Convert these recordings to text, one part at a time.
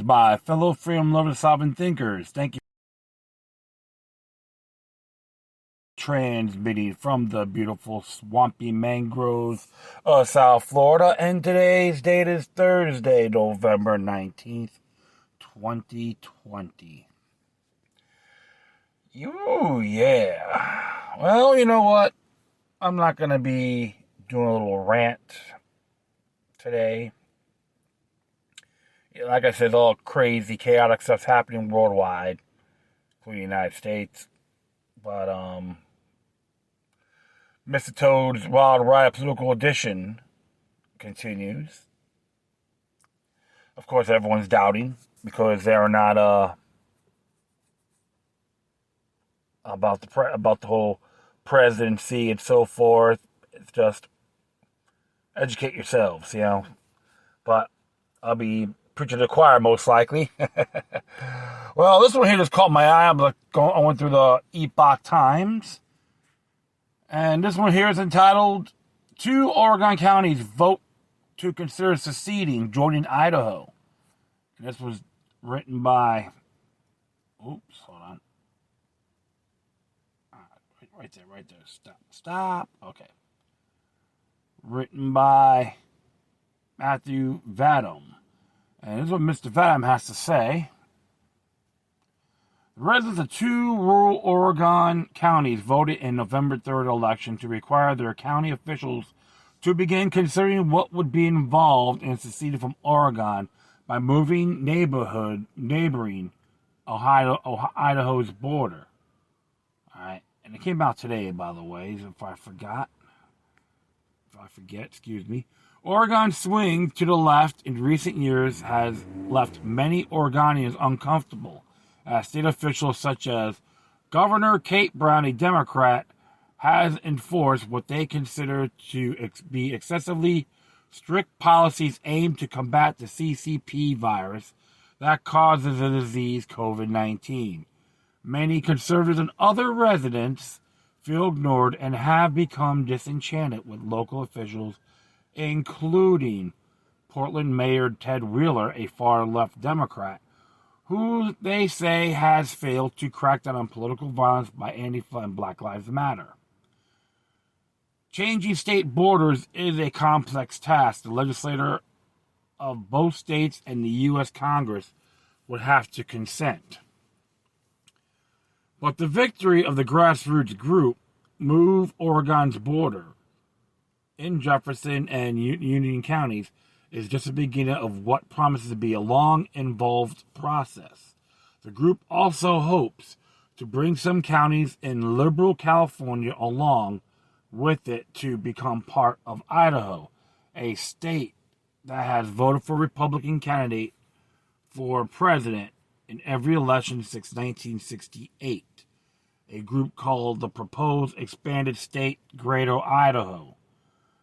by fellow freedom lovers, sovereign thinkers. Thank you. Transmitting from the beautiful swampy mangroves of South Florida, and today's date is Thursday, November 19th, 2020. Yeah. Well, you know what? I'm not going to be doing a little rant today. Like I said, all crazy, chaotic stuff's happening worldwide, including the United States. But, Mr. Toad's Wild Ride Political Edition continues. Of course, everyone's doubting because they're not about the whole presidency and so forth. It's just educate yourselves, But I'll be preaching to the choir most likely. Well, this one here just caught my eye. I went through the Epoch Times. And this one here is entitled, 2 Oregon counties vote to consider seceding, joining Idaho. And this was written by, hold on. Right there. Stop. Okay. Written by Matthew Vadum. And this is what Mr. Vadum has to say. The residents of 2 rural Oregon counties voted in November 3rd election to require their county officials to begin considering what would be involved in seceding from Oregon by moving neighboring Idaho's border. All right. And it came out today, by the way, if I forget, excuse me. Oregon's swing to the left in recent years has left many Oregonians uncomfortable, as state officials such as Governor Kate Brown, a Democrat, has enforced what they consider to be excessively strict policies aimed to combat the CCP virus that causes the disease COVID-19. Many conservatives and other residents feel ignored and have become disenchanted with local officials, including Portland Mayor Ted Wheeler, a far-left Democrat, who they say has failed to crack down on political violence by Antifa and Black Lives Matter. Changing state borders is a complex task. The legislature of both states and the U.S. Congress would have to consent. But the victory of the grassroots group, Move Oregon's Border, in Jefferson and Union counties, is just the beginning of what promises to be a long, involved process. The group also hopes to bring some counties in liberal California along with it to become part of Idaho, a state that has voted for a Republican candidate for president in every election since 1968. A group called the Proposed Expanded State Greater Idaho.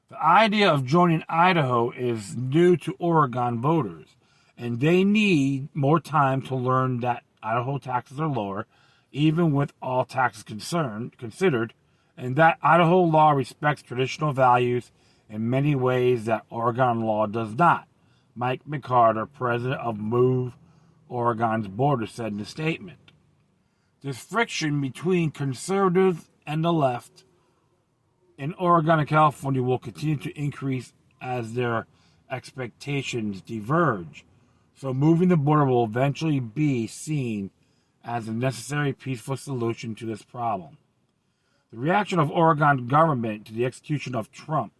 The idea of joining Idaho is new to Oregon voters, and they need more time to learn that Idaho taxes are lower, even with all taxes considered, and that Idaho law respects traditional values in many ways that Oregon law does not. Mike McCarter, president of Move Oregon's Border, said in a statement. This friction between conservatives and the left in Oregon and California will continue to increase as their expectations diverge. So moving the border will eventually be seen as a necessary peaceful solution to this problem. The reaction of Oregon government to the execution of Trump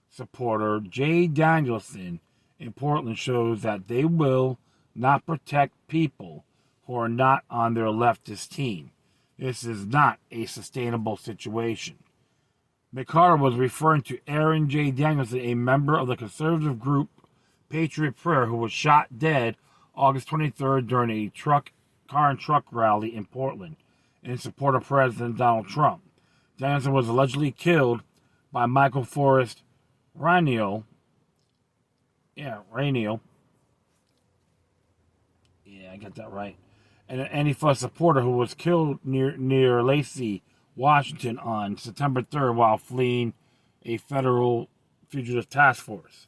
supporter Jay Danielson in Portland shows that they will not protect people who are not on their leftist team. This is not a sustainable situation. McCarter was referring to Aaron J. Danielson, a member of the conservative group Patriot Prayer, who was shot dead August 23rd during a car and truck rally in Portland in support of President Donald Trump. Danielson was allegedly killed by Michael Forrest Rainiel. Rainiel. Yeah, I got that right. And an Antifa supporter who was killed near Lacey, Washington on September 3rd while fleeing a federal fugitive task force.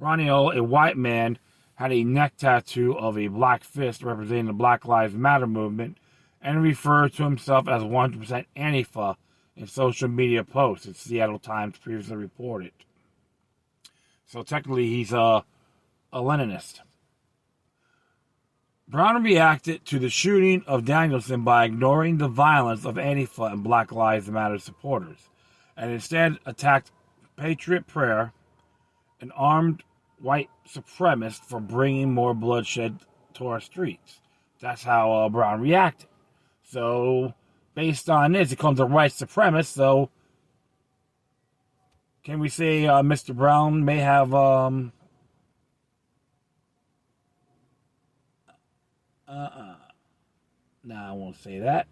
Rainiel, a white man, had a neck tattoo of a black fist representing the Black Lives Matter movement and referred to himself as 100% Antifa in social media posts, as Seattle Times previously reported. So technically, he's a Leninist. Brown reacted to the shooting of Danielson by ignoring the violence of Antifa and Black Lives Matter supporters, and instead attacked Patriot Prayer, an armed white supremacist, for bringing more bloodshed to our streets. That's how Brown reacted. So, based on this, he becomes a white supremacist. So, can we say Mr. Brown may have No, I won't say that.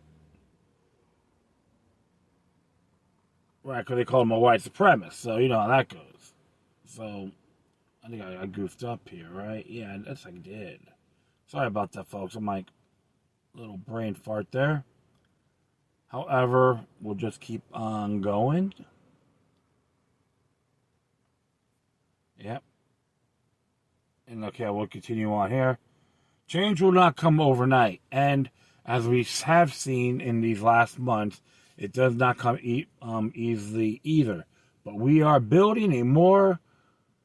Right, because they call him a white supremacist, so you know how that goes. So, I think I goofed up here, right? Yeah, that's like I did. Sorry about that, folks. I'm like, little brain fart there. However, we'll just keep on going. Yep. And okay, we'll continue on here. Change will not come overnight, and as we have seen in these last months, it does not come easily either. But we are building a more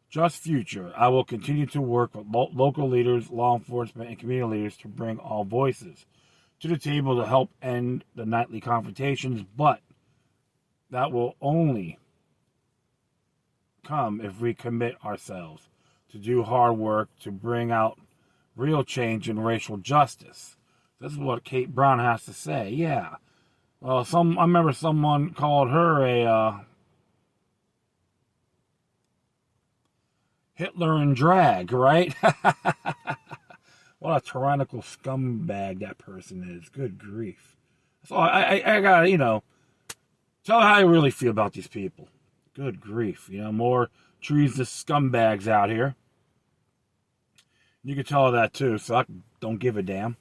just future. I will continue to work with local leaders, law enforcement, and community leaders to bring all voices to the table to help end the nightly confrontations, but that will only come if we commit ourselves to do hard work to bring out real change in racial justice. This is what Kate Brown has to say. Yeah. Well, I remember someone called her a Hitler in drag, right? What a tyrannical scumbag that person is. Good grief. So I gotta, tell her how you really feel about these people. Good grief. More treasonous scumbags out here. You can tell her that too, so I don't give a damn.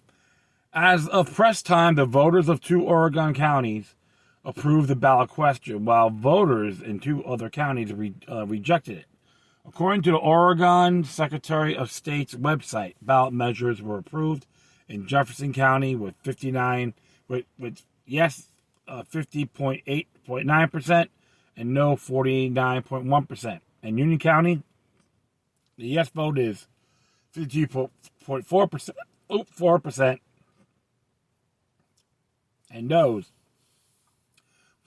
As of press time, the voters of 2 Oregon counties approved the ballot question, while voters in 2 other counties rejected it. According to the Oregon Secretary of State's website, ballot measures were approved in Jefferson County with 50.8.9% and no 49.1%. And Union County, the yes vote is 52.4%, and no's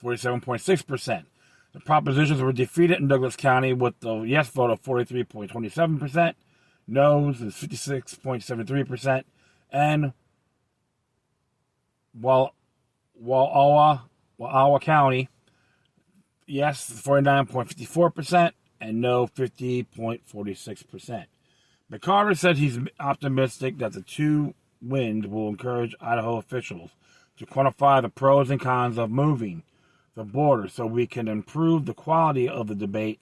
47.6%. The propositions were defeated in Douglas County with the yes vote of 43.27%, no's is 56.73%, and Wallowa County, yes 49.54%, and no 50.46%. McCarter said he's optimistic that the 2 wins will encourage Idaho officials to quantify the pros and cons of moving the border so we can improve the quality of the debate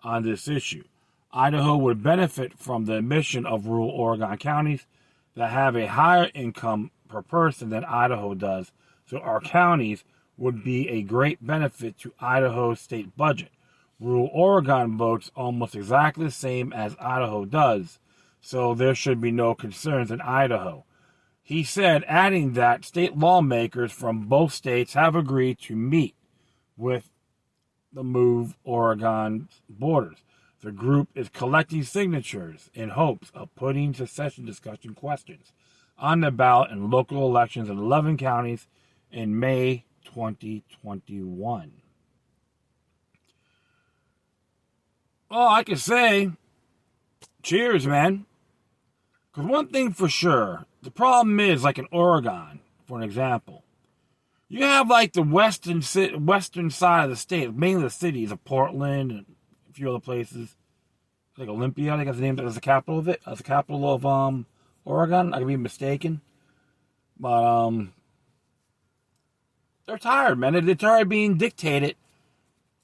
on this issue. Idaho would benefit from the admission of rural Oregon counties that have a higher income per person than Idaho does, so our counties would be a great benefit to Idaho's state budget. Rural Oregon votes almost exactly the same as Idaho does, so there should be no concerns in Idaho. He said, adding that state lawmakers from both states have agreed to meet with the Move Oregon borders. The group is collecting signatures in hopes of putting secession discussion questions on the ballot in local elections in 11 counties in May 2021. Well, I can say, cheers, man. Because one thing for sure, the problem is, like in Oregon, for an example, you have like the western side of the state, mainly the cities of Portland and a few other places. Like Olympia, I think that's the name. That's the capital of it. That's the capital of Oregon. I could be mistaken, but they're tired, man. They're tired being dictated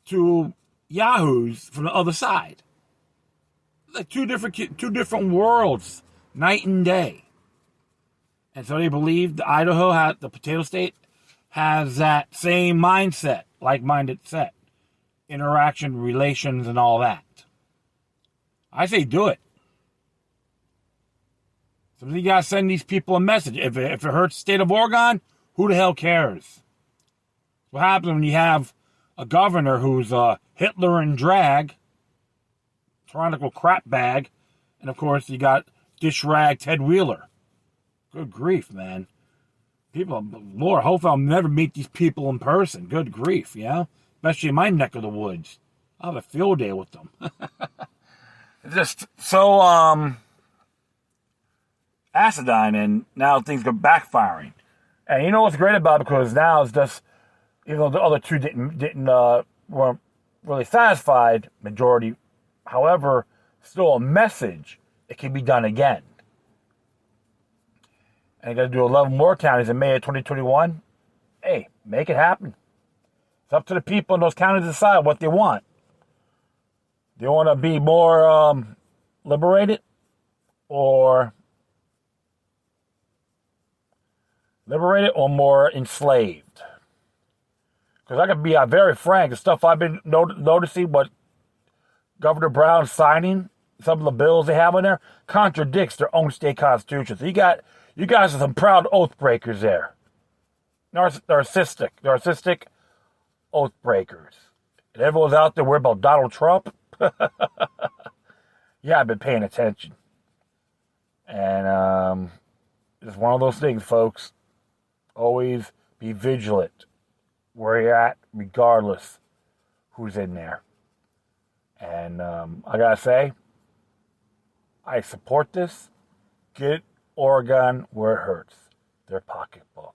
to yahoos from the other side. Like two different worlds, night and day. And so they believe the Idaho, the potato state, has that same mindset, like-minded set, interaction, relations, and all that. I say do it. So you gotta send these people a message. If it hurts the state of Oregon, who the hell cares? What happens when you have a governor who's Hitler in drag, tyrannical crap bag, and of course you got dish rag Ted Wheeler. Good grief, man. People, Lord, hopefully I'll never meet these people in person. Good grief, yeah? Especially in my neck of the woods. I'll have a field day with them. Just so, acidine, and now things are backfiring. And you know what's great about it? Because now it's just, even though the other two weren't really satisfied, majority, however, still a message, it can be done again. And you got to do 11 more counties in May of 2021. Hey, make it happen. It's up to the people in those counties to decide what they want. They want to be more liberated or more enslaved. Because I can be very frank, the stuff I've been noticing, what Governor Brown's signing, some of the bills they have in there, contradicts their own state constitution. So you guys are some proud oath breakers there. Narcissistic oath breakers. And everyone's out there worried about Donald Trump. Yeah, I've been paying attention. And it's one of those things, folks. Always be vigilant where you're at, regardless who's in there. And I gotta say, I support this. Get Oregon where it hurts. Their pocketbook.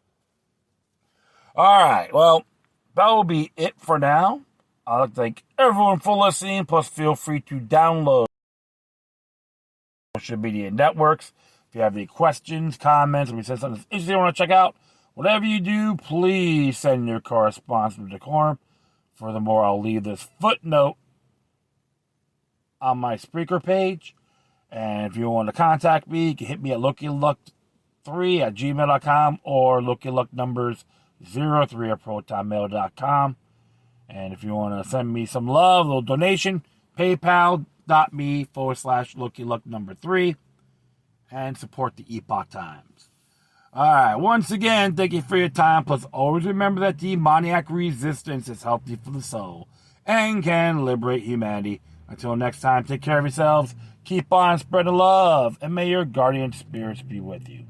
All right, well, that will be it for now. I'd like to thank everyone for listening. Plus, feel free to download social media networks. If you have any questions, comments, or we said something interesting you want to check out, whatever you do, please send your correspondence with decorum. Furthermore, I'll leave this footnote on my Spreaker page. And if you want to contact me, you can hit me at LookYouLuck3@gmail.com or LookYouLuck03@protonmail.com. And if you want to send me some love, a little donation, PayPal.me/LookYouLuck3 and support the Epoch Times. All right, once again, thank you for your time. Plus, always remember that demoniac resistance is healthy for the soul and can liberate humanity. Until next time, take care of yourselves, keep on spreading love, and may your guardian spirits be with you.